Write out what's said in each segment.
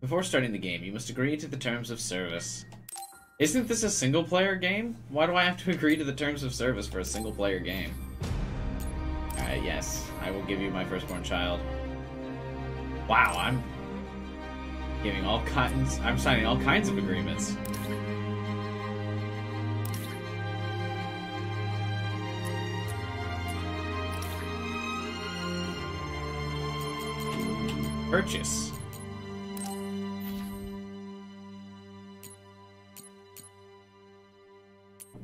Before starting the game, you must agree to the terms of service. Isn't this a single-player game? Why do I have to agree to the terms of service for a single-player game? Alright, yes. I will give you my firstborn child. Wow, I'm giving all kinds... I'm signing all kinds of agreements. Purchase.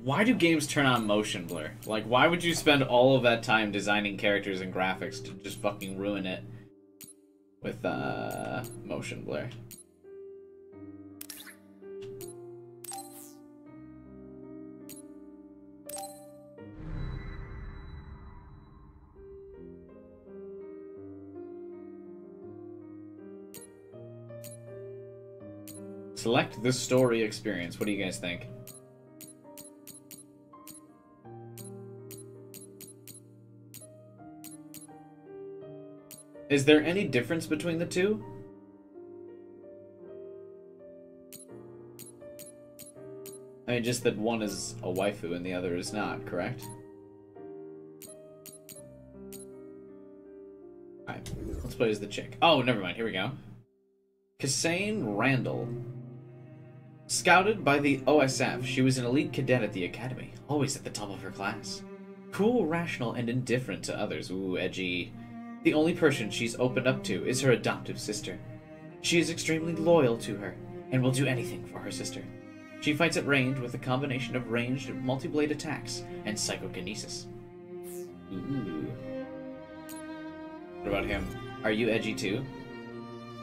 Why do games turn on motion blur? Like, why would you spend all of that time designing characters and graphics to just fucking ruin it with motion blur? Select the story experience. What do you guys think? Is there any difference between the two? I mean, just that one is a waifu and the other is not, correct? Alright, let's play as the chick. Oh, never mind, here we go. Cassane Randall. Scouted by the OSF, she was an elite cadet at the academy, always at the top of her class. Cool, rational, and indifferent to others. Ooh, edgy. The only person she's opened up to is her adoptive sister. She is extremely loyal to her, and will do anything for her sister. She fights at range with a combination of ranged multi-blade attacks and psychokinesis. Ooh. What about him? Are you edgy too?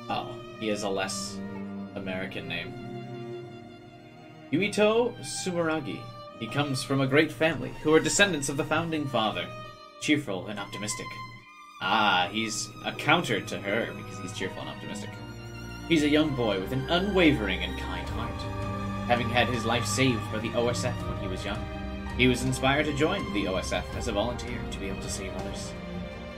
Oh, he has a less American name. Yuito Sumeragi. He comes from a great family, who are descendants of the founding father. Cheerful and optimistic. Ah, he's a counter to her, because he's cheerful and optimistic. He's a young boy with an unwavering and kind heart. Having had his life saved by the OSF when he was young, he was inspired to join the OSF as a volunteer to be able to save others.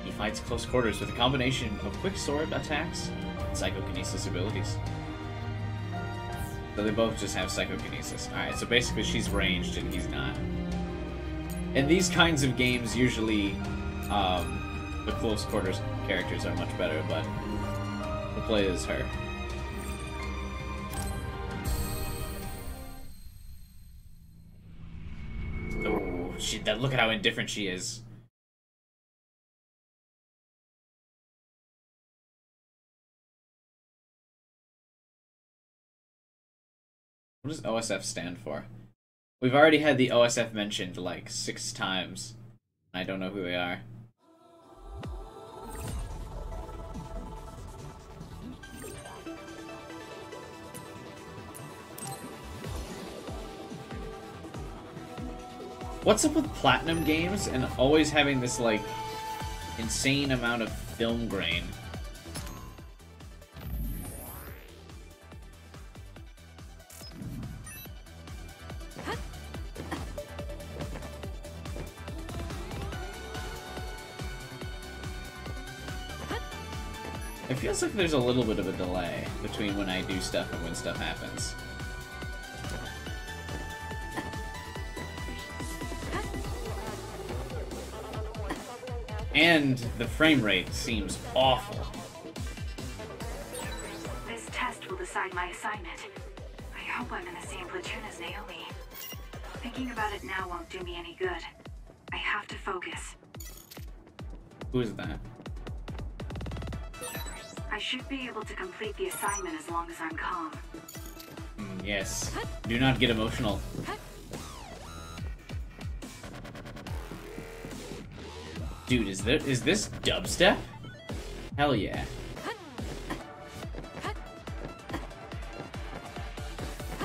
He fights close quarters with a combination of quick sword attacks and psychokinesis abilities. So they both just have psychokinesis. Alright, so basically she's ranged and he's not. In these kinds of games, usually the close quarters characters are much better, but we'll play as her. Oh, look at how indifferent she is. What does OSF stand for? We've already had the OSF mentioned like 6 times. I don't know who they are. What's up with Platinum games and always having this, like, insane amount of film grain? It feels like there's a little bit of a delay between when I do stuff and when stuff happens. And the frame rate seems awful. This test will decide my assignment. I hope I'm in the same platoon as Naomi. Thinking about it now won't do me any good. I have to focus. Who is that? I should be able to complete the assignment as long as I'm calm. Yes. Do not get emotional. Dude, is this dubstep? Hell yeah.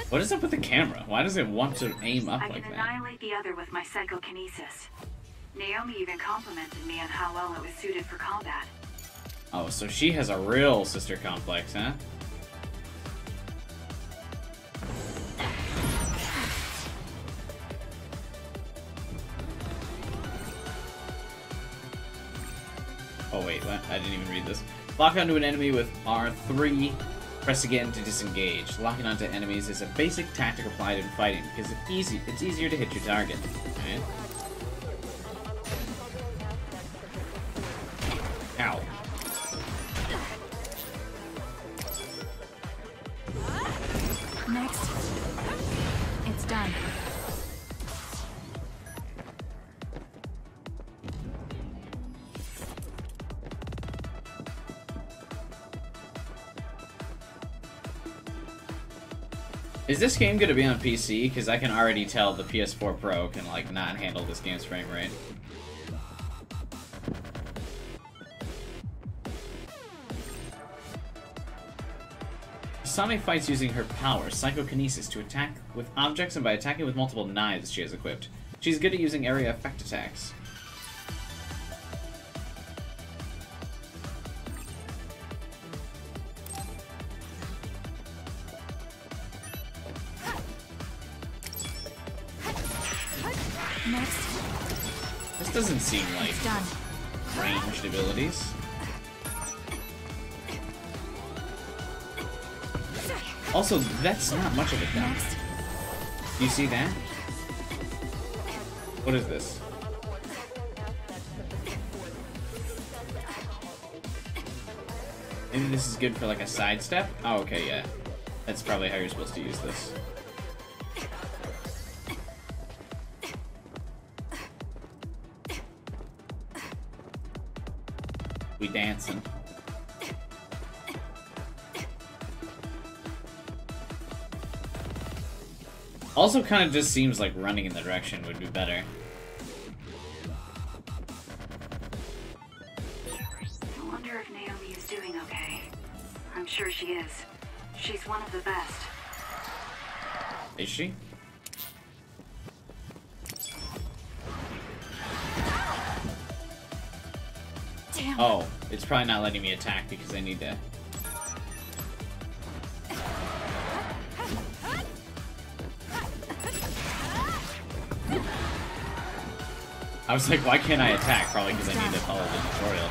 What is up with the camera? Why does it want to aim up like that? I can annihilate the other with my psychokinesis. Naomi even complimented me on how well it was suited for combat. Oh, so she has a real sister complex, huh? Oh wait, what? I didn't even read this. Lock onto an enemy with R3 Press again to disengage. Locking onto enemies is a basic tactic applied in fighting because it's easier to hit your target. Alright. Ow. Next. It's done. Is this game gonna be on PC? Because I can already tell the PS4 Pro can, like, not handle this game's frame rate. Kasane fights using her power, psychokinesis, to attack with objects and by attacking with multiple knives she has equipped. She's good at using area effect attacks. Next. This doesn't seem like It's done. ranged abilities. Also, that's not much of a jump. Next. Do you see that? What is this? Maybe this is good for like a sidestep? Oh, okay, yeah. That's probably how you're supposed to use this. We dancing. Also kind of just seems like running in the direction would be better. I wonder if Naomi is doing okay. I'm sure she is. She's one of the best. Is she? Damn. Oh, it's probably not letting me attack because I need to... I was like, why can't I attack? Probably because I need to follow the tutorial.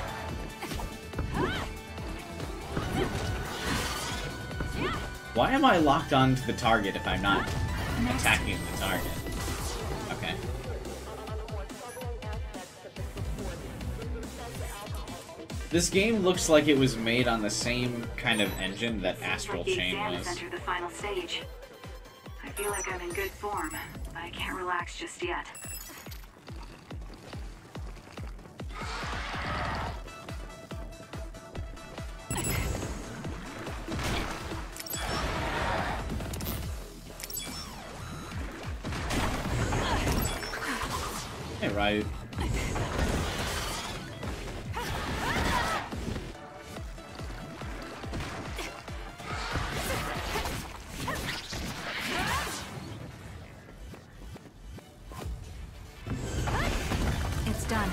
Why am I locked onto the target if I'm not attacking the target? Okay. This game looks like it was made on the same kind of engine that Astral Chain was. Entered the final stage. I feel like I'm in good form, but I can't relax just yet. Hey, Ryu. It's done.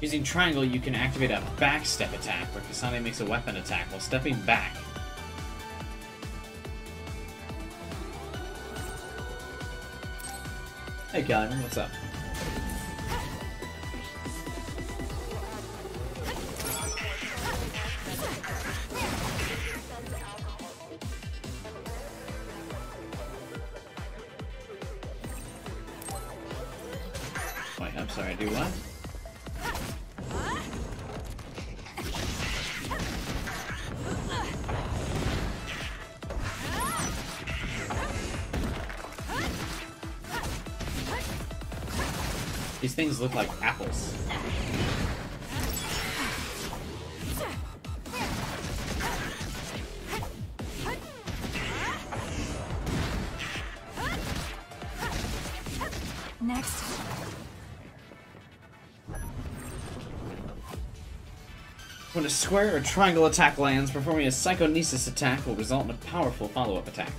Using triangle, you can activate a backstep attack, where Kasane makes a weapon attack while stepping back. Hey, Calvin, what's up? Wait, I'm sorry, do what? These things look like apples. Next. When a square or triangle attack lands, performing a psychokinesis attack will result in a powerful follow-up attack.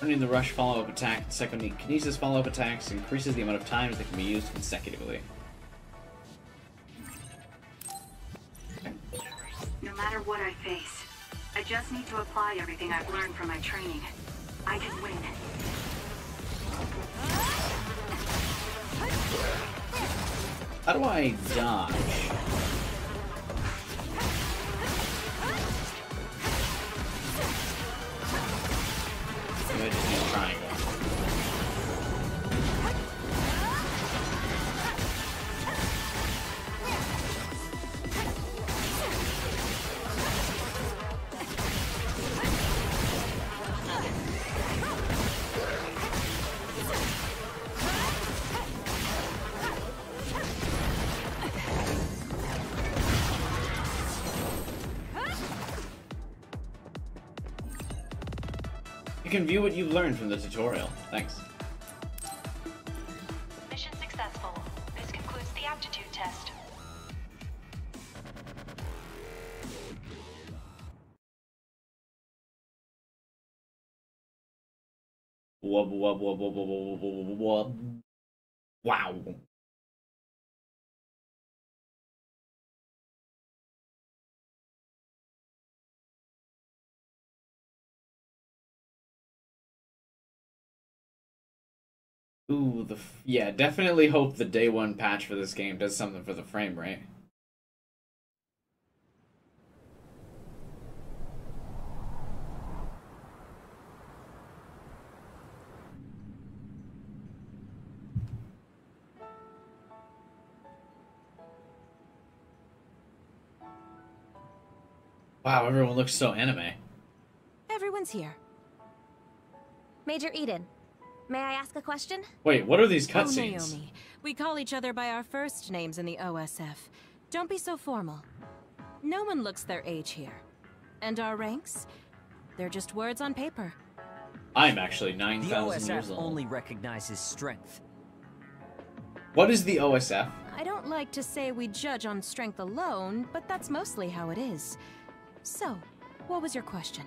Seconding the rush follow-up attack, seconding kinesis follow-up attacks increases the amount of times that can be used consecutively. No matter what I face, I just need to apply everything I've learned from my training. I can win. How do I dodge? Maybe I just need a triangle. You can view what you've learned from the tutorial. Thanks. Mission successful. This concludes the aptitude test. Wub, wub, wub, wub, wub, wub, wub, wub. Wow. Ooh, yeah, definitely hope the day one patch for this game does something for the frame rate. Wow, everyone looks so anime. Everyone's here. Major Eden, may I ask a question? Wait, what are these Oh, cutscenes? Naomi. We call each other by our first names in the OSF. Don't be so formal. No one looks their age here. And our ranks? They're just words on paper. I'm actually The 9,000 years OSF old. only recognizes strength. What is the OSF? I don't like to say we judge on strength alone, but that's mostly how it is. So, what was your question?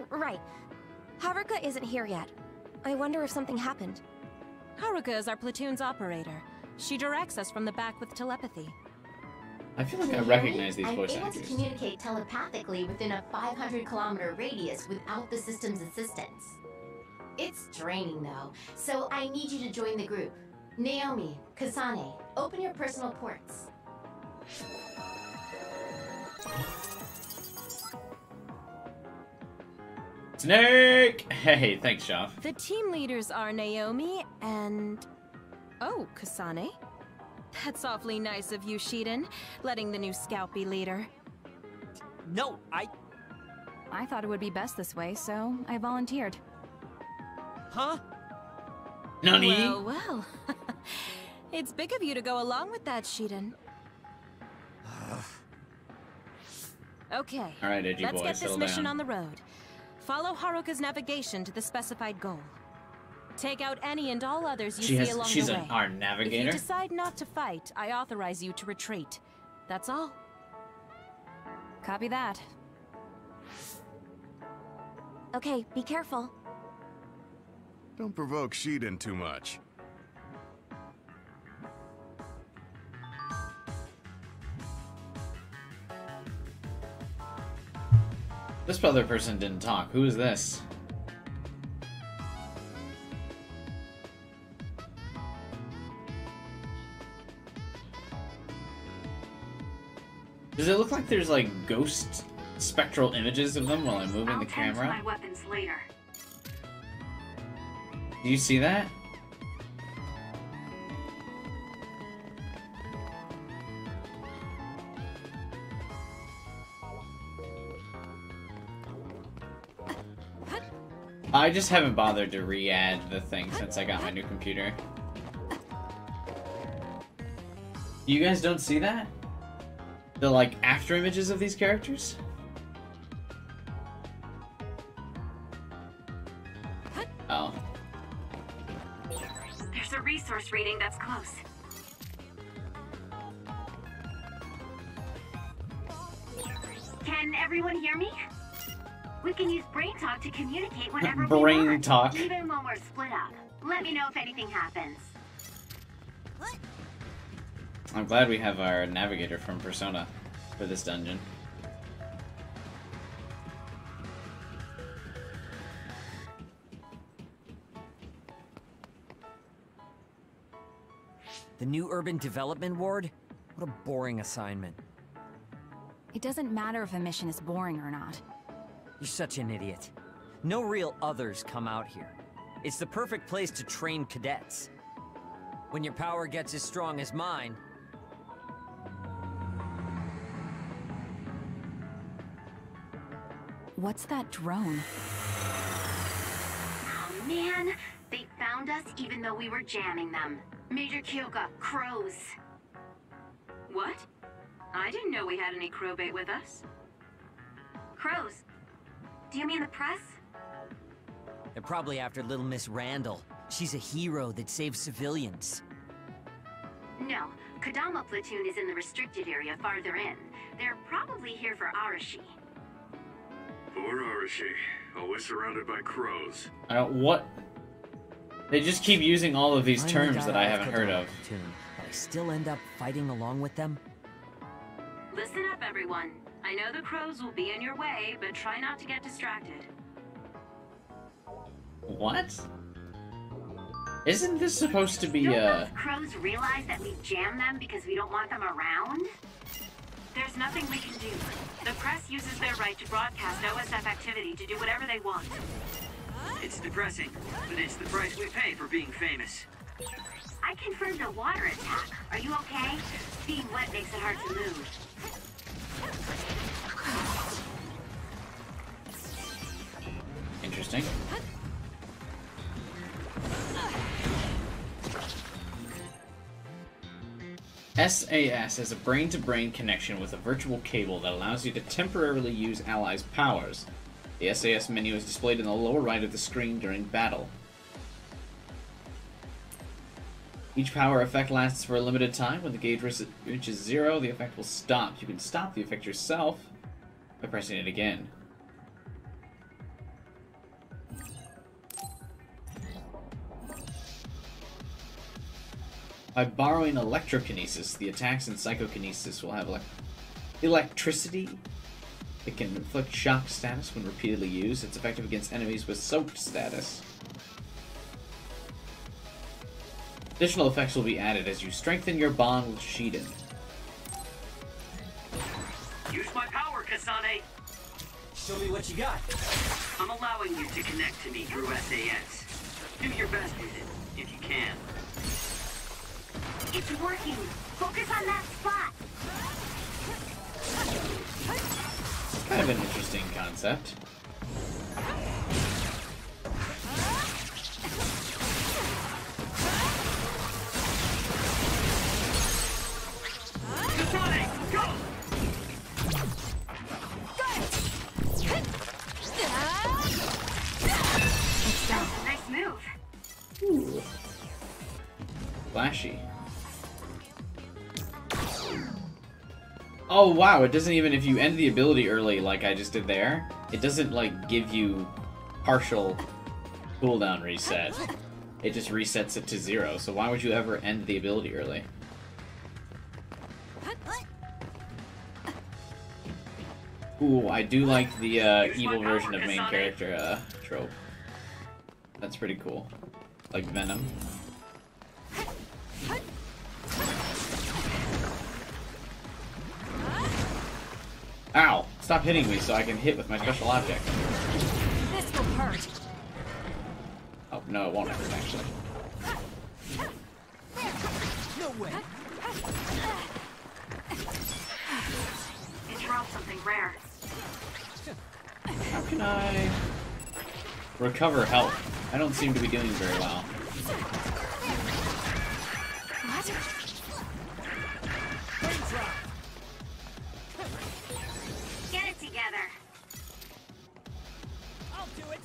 Right. Haruka isn't here yet. I wonder if something happened. Haruka is our platoon's operator. She directs us from the back with telepathy. I feel like I recognize these voice I'm able actors. to communicate telepathically within a 500-kilometer radius without the system's assistance. It's draining though, so I need you to join the group. Naomi, Kasane, open your personal ports. Snake! Hey, thanks, Shaw. The team leaders are Naomi and... Oh, Kasane? That's awfully nice of you, Shiden, letting the new scout be leader. No, I thought it would be best this way, so I volunteered. Huh? Nani? Well, well. It's big of you to go along with that, Shiden. Okay, Alright, edgy let's boy, get this settle mission down. on the road. Follow Haruka's navigation to the specified goal. Take out any and all others you see along She's the way. our If you navigator. decide not to fight, I authorize you to retreat. That's all. Copy that. Okay, be careful. Don't provoke Shiden too much. This other person didn't talk. Who is this? Does it look like there's like ghost spectral images of them while I'm moving I'll the tend to camera? my weapons later. Do you see that? I just haven't bothered to re-add the thing since I got my new computer. You guys don't see that? The, like, after images of these characters? Oh. There's a resource reading that's close. Can everyone hear me? We can use brain talk to communicate whenever Brain we want, talk. even when we're split up. Let me know if anything happens. I'm glad we have our navigator from Persona for this dungeon. The new urban development ward? What a boring assignment. It doesn't matter if a mission is boring or not. You're such an idiot. No real others come out here. It's the perfect place to train cadets. When your power gets as strong as mine... What's that drone? Oh man, they found us even though we were jamming them. Major Kyoka, crows. What? I didn't know we had any crow bait with us. Crows? Do you mean the press? They're probably after little Miss Randall. She's a hero that saves civilians. No, Kodama platoon is in the restricted area farther in. They're probably here for Arashi. Poor Arashi, always surrounded by crows. What? They just keep using all of these Finally terms got that I out haven't heard Kodama of. platoon, but I still end up fighting along with them? Listen up, everyone. I know the crows will be in your way, but try not to get distracted. What? Isn't this supposed to be, Don't those crows realize that we jam them because we don't want them around? There's nothing we can do. The press uses their right to broadcast OSF activity to do whatever they want. It's depressing, but it's the price we pay for being famous. I confirmed a water attack. Are you okay? Being wet makes it hard to move. Interesting. SAS is a brain-to-brain connection with a virtual cable that allows you to temporarily use allies' powers. The SAS menu is displayed in the lower right of the screen during battle. Each power effect lasts for a limited time. When the gauge reaches 0, the effect will stop. You can stop the effect yourself by pressing it again. By borrowing electrokinesis, the attacks in psychokinesis will have electricity. It can inflict shock status when repeatedly used. It's effective against enemies with soaked status. Additional effects will be added as you strengthen your bond with Shiden. Use my power, Kasane! Show me what you got. I'm allowing you to connect to me through SAS. Do your best with it, if you can. It's working! Focus on that spot! Kind of an interesting concept. Kasane, go! It's done. Nice move. Ooh. Flashy. Oh wow, it doesn't even, if you end the ability early like I just did there, it doesn't like give you partial cooldown reset. It just resets it to 0, so why would you ever end the ability early? Ooh, I do like the evil version of main character trope. That's pretty cool. Like Venom. Ow! Stop hitting me so I can hit with my special object. This will hurt. Oh, no, it won't hurt, actually. No way. It dropped something rare. How can I recover health? I don't seem to be doing very well. What? Get it together. I'll do it.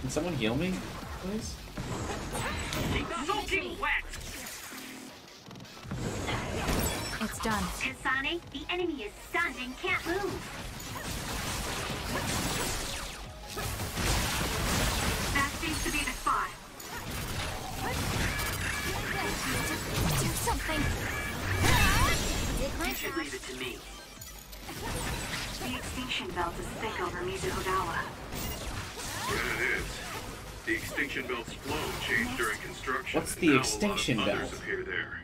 Can someone heal me, please? Soaking wet! It's done. Kasane, the enemy is stunned and can't move. seems to be the spot. Do something. You should leave it to me. The extinction belt is thick over Mizuhogawa. Yeah, it is. The extinction belt's flow changed during construction. What's the Now extinction a lot of others belt? appear there.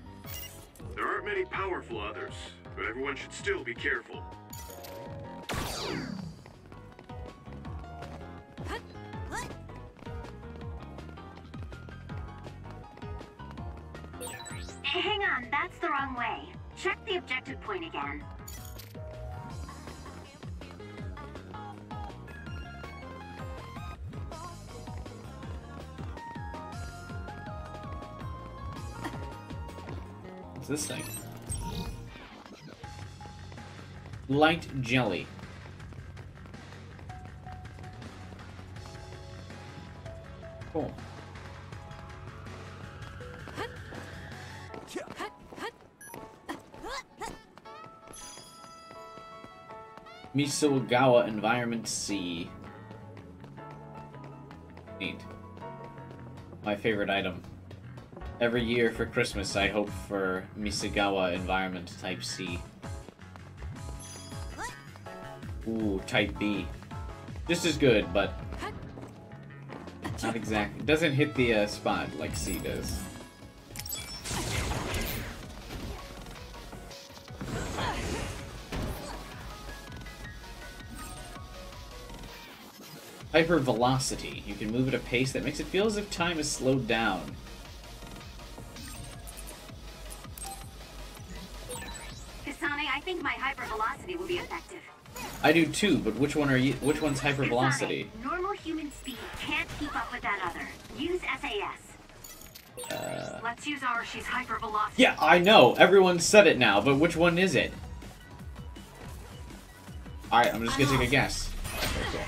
There aren't many powerful others, but everyone should still be careful. Hang on, that's the wrong way. Check the objective point again. What's this thing? Light jelly. Cool. Misogawa Environment C. Neat. My favorite item. Every year for Christmas, I hope for Misogawa Environment Type C. Ooh, Type B. Just as good, but not exactly. It doesn't hit the spot like C does. Hypervelocity. You can move at a pace that makes it feel as if time is slowed down. Kasane, I think my hypervelocity will be effective. I do too, but which one are you? Which one's hypervelocity? Kasane, normal human speed can't keep up with that other. Use SAS. Let's use ours. She's hypervelocity. Yeah, I know. Everyone said it now, but which one is it? Alright, I'm just gonna take a guess. Okay, cool.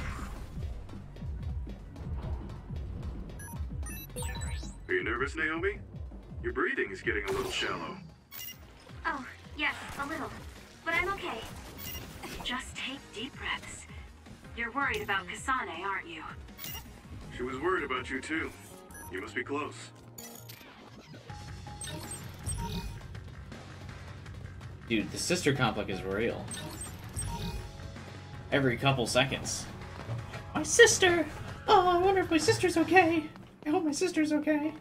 Are you nervous, Naomi? Your breathing is getting a little shallow. Oh, yes, a little. But I'm okay. Just take deep breaths. You're worried about Kasane, aren't you? She was worried about you, too. You must be close. Dude, the sister complex is real. Every couple seconds. My sister! Oh, I wonder if my sister's okay. I hope my sister's okay.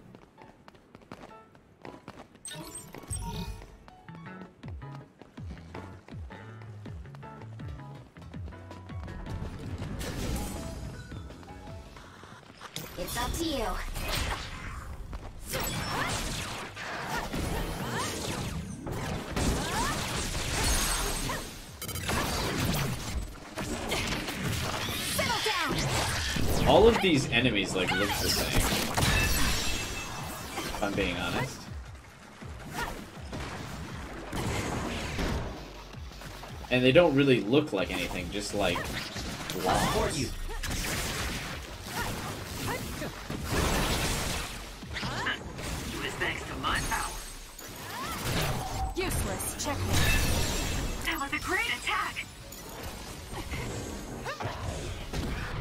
It's up to you. Settle down. All of these enemies, like, look the same. If I'm being honest. And they don't really look like anything, just like blobs. You. It was thanks to my power. Useless. Checkmate. That was a great attack.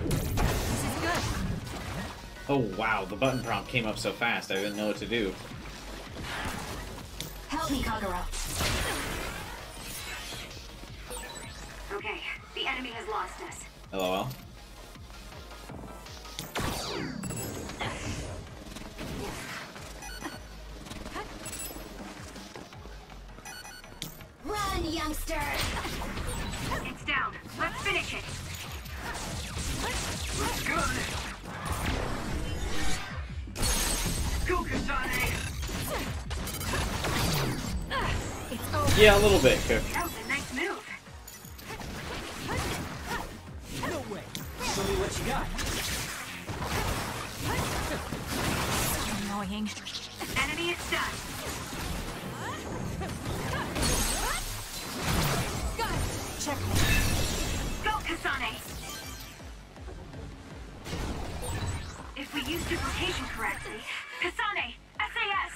This is good. Oh wow, the button prompt came up so fast, I didn't know what to do. Help me, Kagura. Okay, the enemy has lost us. LOL. Run, youngster. It's down. Let's finish it. Looks good. Go, Kasane! It's over. Yeah, a little bit, Cook. That was a nice move. No way. Show me what you got. So annoying. Enemy is done. Got it. Checkmate. Go, Kasane. If we use duplication correctly, Kasane, SAS.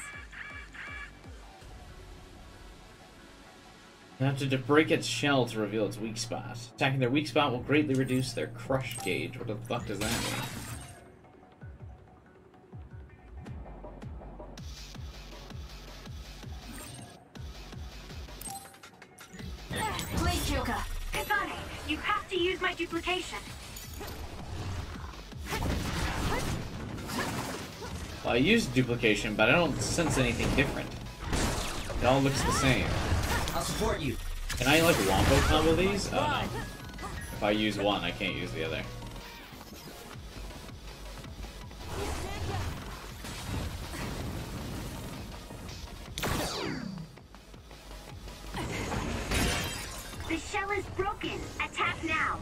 You have to break its shell to reveal its weak spot. Attacking their weak spot will greatly reduce their crush gauge. What the fuck does that mean? You have to use my duplication. Well, I used duplication, but I don't sense anything different. It all looks the same. I'll support you. Can I, like, wombo combo these? Oh, no. If I use one, I can't use the other. The shell is broken. Attack now.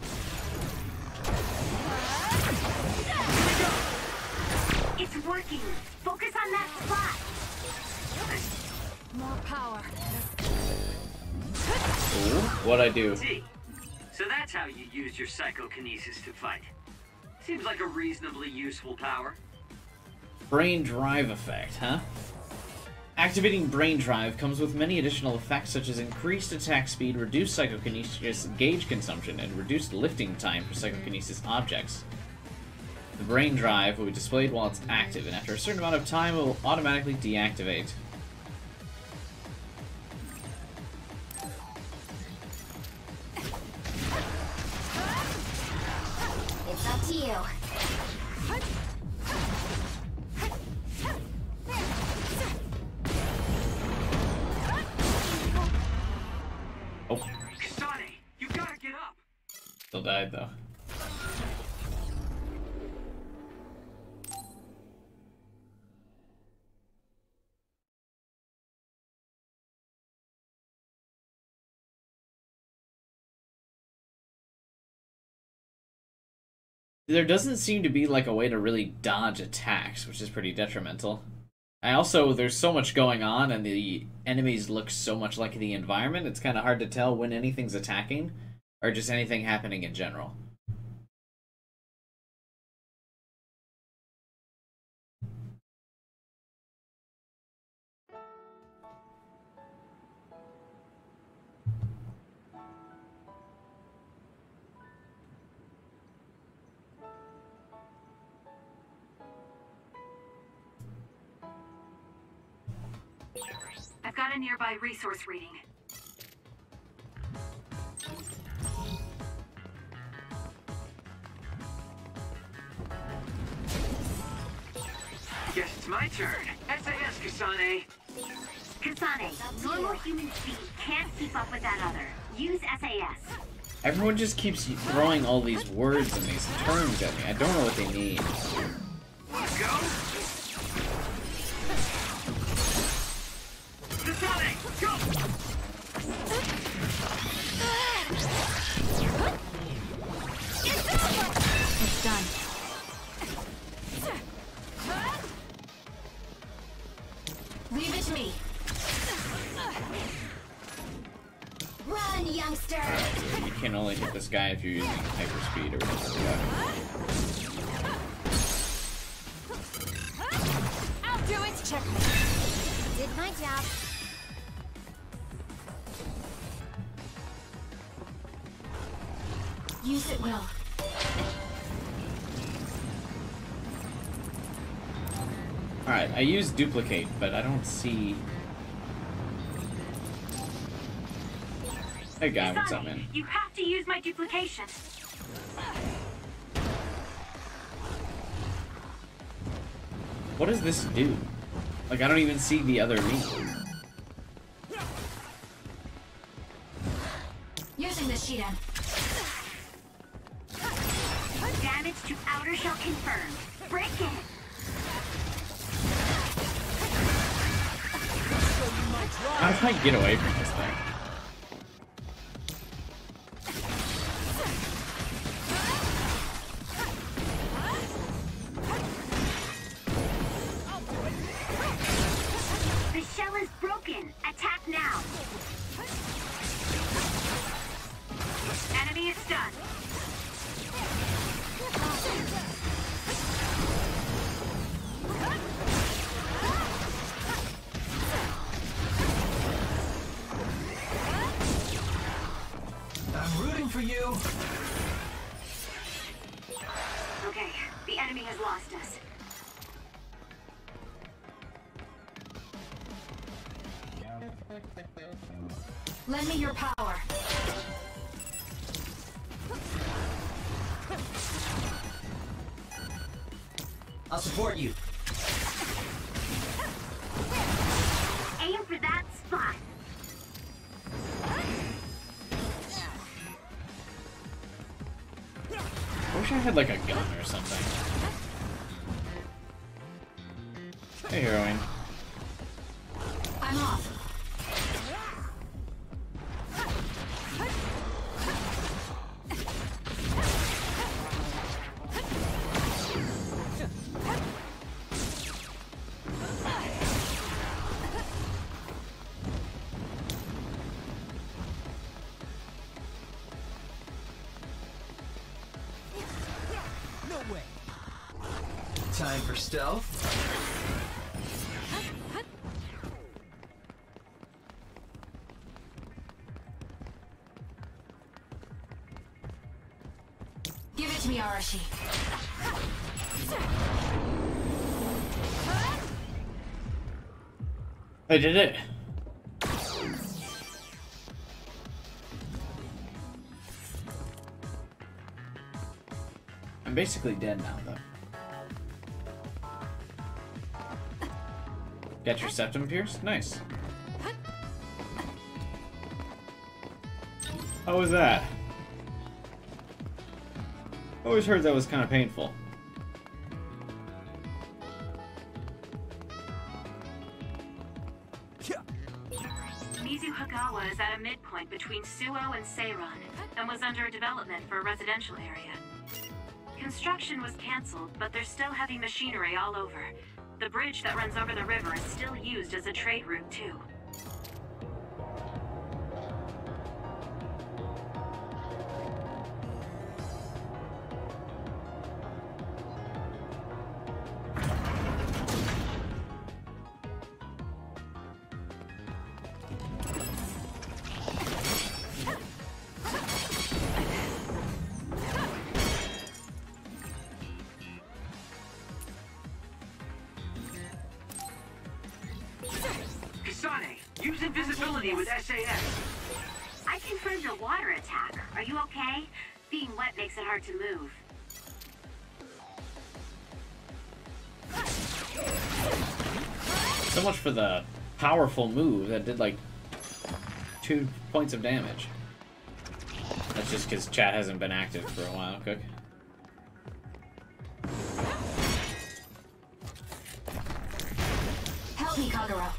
It's working. Focus on that spot. More power. Ooh, what'd I do? See, so that's how you use your psychokinesis to fight. Seems like a reasonably useful power. Brain drive effect, huh? Activating brain drive comes with many additional effects such as increased attack speed, reduced psychokinesis gauge consumption, and reduced lifting time for psychokinesis objects. The brain drive will be displayed while it's active, and after a certain amount of time it will automatically deactivate. It's up to you. Oh. Kasane, you gotta get up! Still died, though. There doesn't seem to be, like, a way to really dodge attacks, which is pretty detrimental. There's so much going on, and the enemies look so much like the environment, it's kind of hard to tell when anything's attacking, or just anything happening in general. I've got a nearby resource reading. Guess it's my turn. SAS, Kasane. Kasane, normal human speed can't keep up with that other. Use SAS. Everyone just keeps throwing all these words and these terms at me. I don't know what they mean. Wanna go? Kasane, go! It's done. Leave it to me. Run, youngster! You can only hit this guy if you're using hyperspeed or whatever. I'll do it. Check. Did my job. Use it well. Alright, I use duplicate, but I don't see... Hey guy, what's up, man? You have to use my duplication. What does this do? Like, I don't even see the other me. Using the Shidan. Damage to outer shell confirmed. Break it. How do I get away from this thing? The shell is broken. Attack now. Enemy is stunned. I'm rooting for you. Okay, the enemy has lost us. Lend me your power. I'll support you. Aim for that spot. I wish I had like a gun or something. Hey, heroine. I'm off. Time for stealth. Give it to me, Arashi. I did it. I'm basically dead now, though. Got your septum pierced? Nice. How was that? Always heard that was kind of painful. Mizu Hagawa is at a midpoint between Suo and Seiron, and was under development for a residential area. Construction was cancelled, but there's still heavy machinery all over. The bridge that runs over the river is still used as a trade route, too. Use invisibility with SAS. I confirmed your water attack. Are you okay? Being wet makes it hard to move. So much for the powerful move that did like 2 points of damage. That's just because chat hasn't been active for a while, Cook. Help me, Kagura.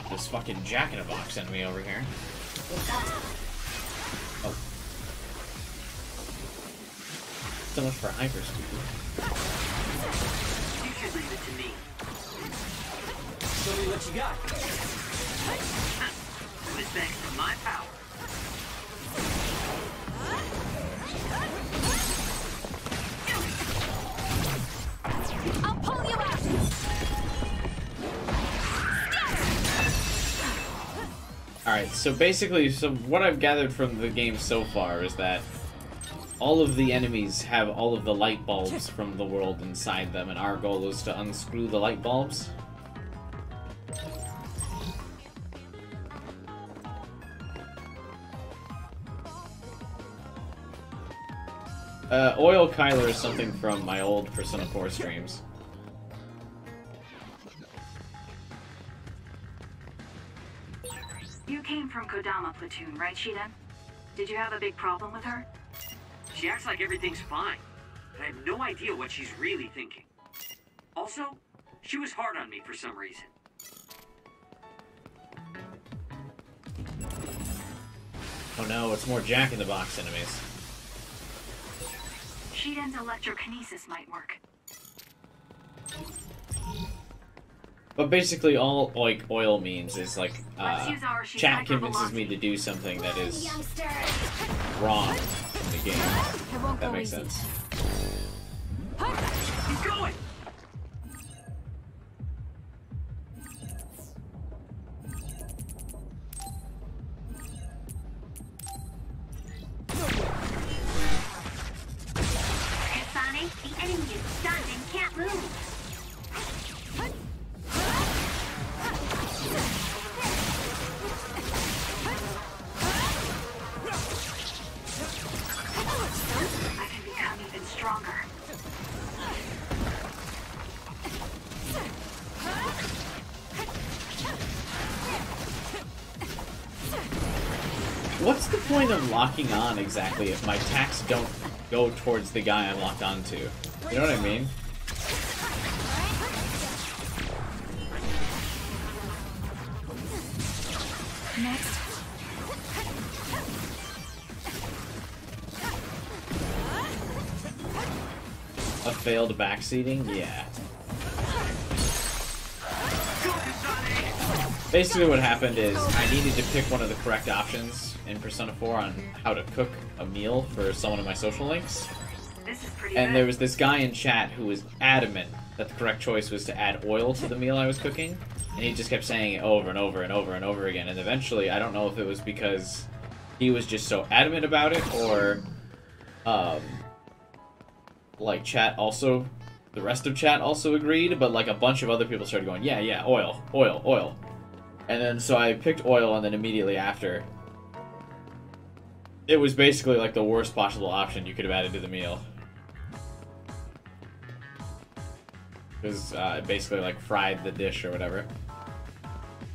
This fucking jack-in-a-box enemy over here. Oh. So much for hyperspeed. You should leave it to me. Show me what you got. This thanks to my power. I'll pull you out! Alright, so basically, what I've gathered from the game so far is that all of the enemies have all of the light bulbs from the world inside them, and our goal is to unscrew the light bulbs. Oil Kyler is something from my old Persona 4 streams. You came from Kodama Platoon, right, Shiden? Did you have a big problem with her? She acts like everything's fine, but I have no idea what she's really thinking. Also, she was hard on me for some reason. Oh no, it's more Jack-in-the-Box enemies. Shiden's electrokinesis might work. But basically all, like, oil means is, like, Arshi's chat convinces hypervelocity. me to do something that is wrong in the game. If that makes sense. He's going! Kasane, the enemy is what's the point of locking on exactly if my attacks don't go towards the guy I'm locked onto? You know what I mean? Next. A failed backseating? Yeah. Basically what happened is I needed to pick one of the correct options in Persona 4 on how to cook a meal for someone of my social links. And there was this guy in chat who was adamant that the correct choice was to add oil to the meal I was cooking. And he just kept saying it over and over and over and over again. And eventually, I don't know if it was because he was just so adamant about it or, like, chat also, the rest of chat also agreed, but, like, a bunch of other people started going, yeah, yeah, oil, oil, oil. And then, so I picked oil, and then immediately after, it was basically, like, the worst possible option you could have added to the meal. Because it basically, like, fried the dish or whatever.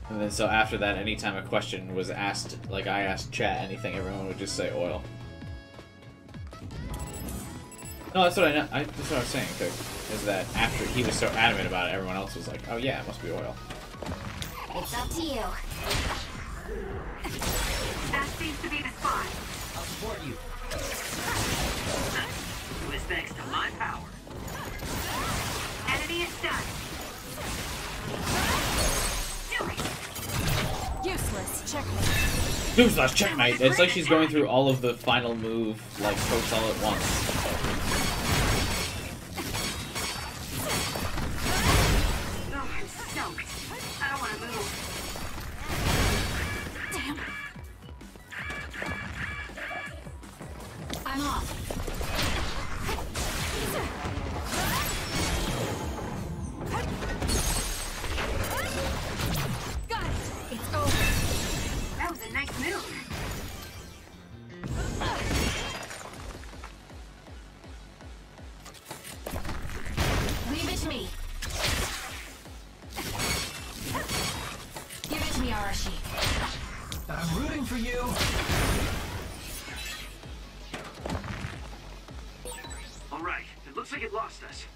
And then, so after that, anytime a question was asked, like, I asked chat anything, everyone would just say oil. No, that's what that's what I was saying, Cook. Is that after he was so adamant about it, everyone else was like, oh yeah, it must be oil. It's up to you. That seems to be the spot. I'll support you. It was thanks to my power. Enemy is done. Do it. Useless. Checkmate. Useless checkmate. It's like she's going through all of the final move, like, coats all at once. Oh, I'm soaked. I don't want to move. Damn. I'm off. Got it. It's over. That was a nice move. Leave it to me. Give it to me, Arashi. I'm rooting for you. All right, it looks like it lost us.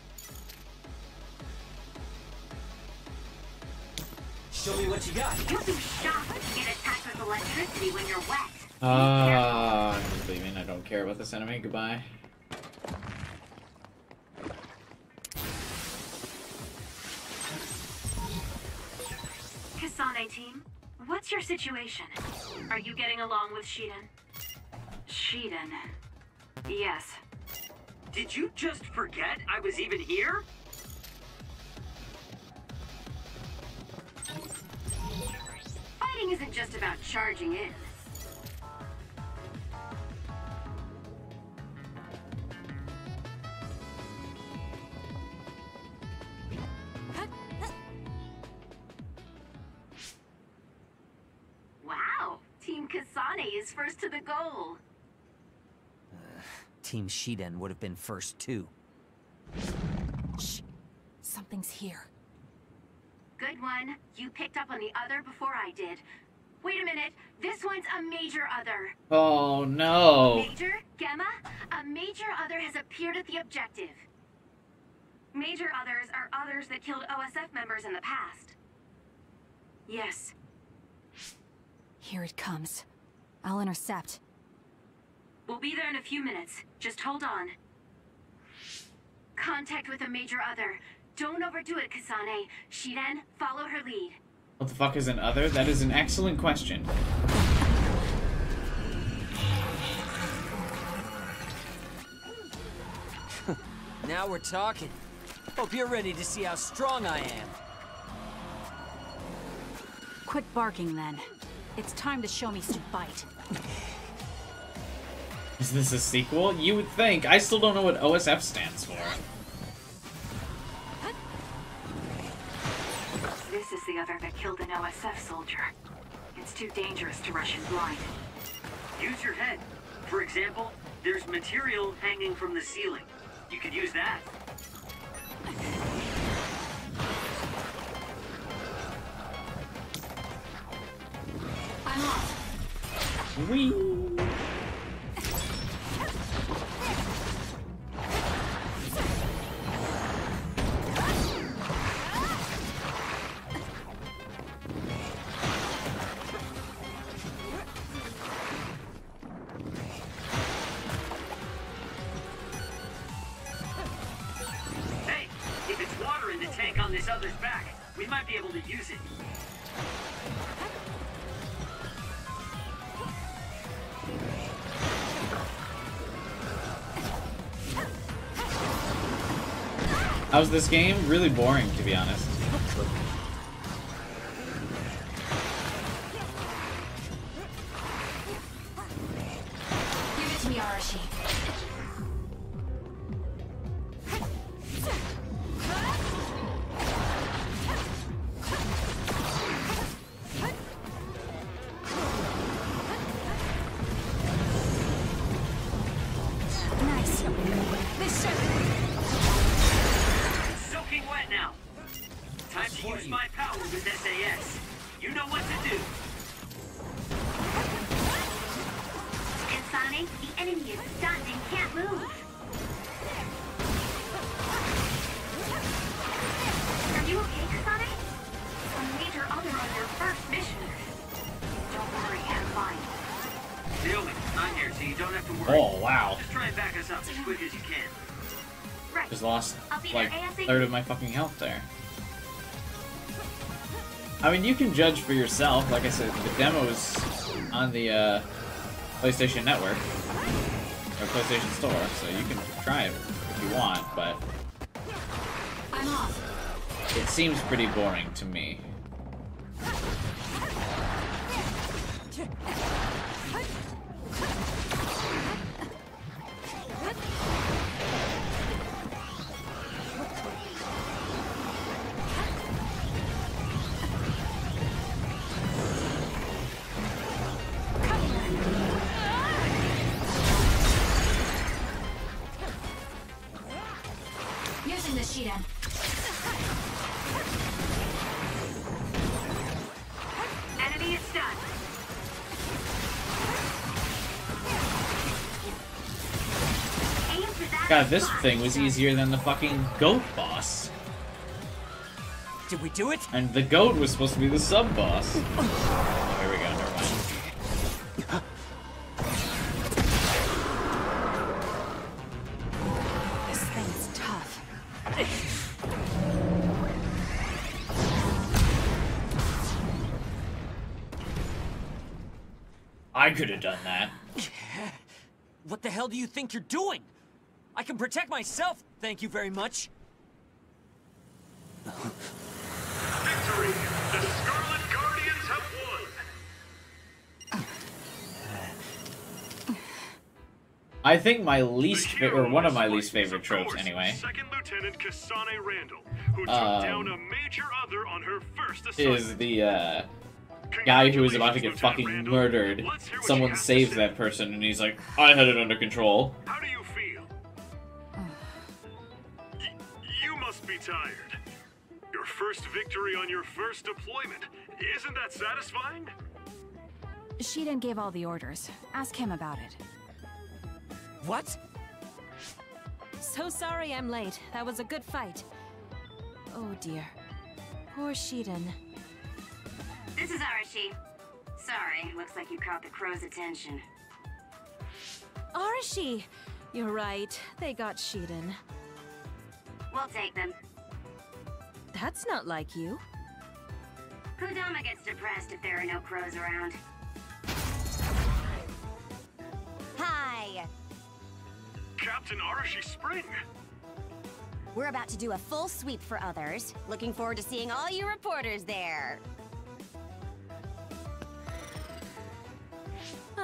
Show me what you got. You'll be shocked if you get attacked with electricity when you're wet. I'm just leaving. I don't care about this enemy. Goodbye. Kasane team, what's your situation? Are you getting along with Shiden? Shiden. Yes. Did you just forget I was even here? Fighting isn't just about charging in. Wow, Team Kasane is first to the goal. Team Shiden would have been first too. Shh. Something's here. Good one. You picked up on the other before I did. Wait a minute. This one's a major other. Oh no. Major? Gemma? A major other has appeared at the objective. Major others are others that killed OSF members in the past. Yes. Here it comes. I'll intercept. We'll be there in a few minutes. Just hold on. Contact with a major other. Don't overdo it, Kasane. Shiden, follow her lead. What the fuck is an other? That is an excellent question. Now we're talking. Hope you're ready to see how strong I am. Quit barking then. It's time to show me some bite. Is this a sequel? You would think. I still don't know what OSF stands for. This is the other that killed an OSF soldier. It's too dangerous to rush in blind. Use your head. For example, there's material hanging from the ceiling. You could use that. I'm off. Whee! Hey, if it's water in the tank on this other's back, we might be able to use it. How's this game? Really boring, to be honest. Give it to me, Arashi. Nice. This should... It's soaking wet now. Time to use my power with SAS. You know what to do. Kasane, the enemy is stunned and can't move. Are you okay, Kasane? A major other on your first mission. Don't worry, I'm fine. Naomi, I'm here, so you don't have to worry. Oh, wow. Just try and back us up as quick as you can. Right. Just lost, I'll be like, there ASAP. a third of my fucking health there. I mean, you can judge for yourself. Like I said, the demo's on the, PlayStation Network. Or PlayStation Store, so you can try it if you want, but... I'm off. it seems pretty boring to me. Using the Shiiden. Enemy is stunned. Aim for that God, this spot. thing was easier than the fucking goat boss. Did we do it? And the goat was supposed to be the sub-boss. Oh, here we go, never mind. This thing's tough. I could have done that. What the hell do you think you're doing? I can protect myself, thank you very much. Victory! The Scarlet Guardians have won! I think my least or one of my least favorite tropes, anyway, Second Lieutenant Kasane Randall, who took down a major other on her first assignment. is the guy who is about to get fucking murdered. Someone saves that person, and he's like, "I had it under control." How do you feel? You must be tired. Your first victory on your first deployment. Isn't that satisfying? Shiiden gave all the orders. Ask him about it. What? So sorry I'm late. That was a good fight. Oh dear. Poor Shiiden. This is Arashi. Sorry, looks like you caught the crow's attention. Arashi! You're right. They got Shiiden. We'll take them. That's not like you. Kodama gets depressed if there are no crows around. Hi! Captain Arashi Spring. We're about to do a full sweep for others. Looking forward to seeing all you reporters there.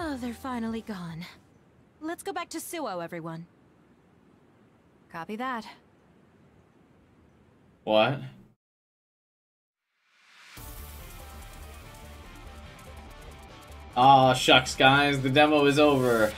Oh, they're finally gone. Let's go back to Suo, everyone. Copy that. What? Aw, shucks, guys. The demo is over.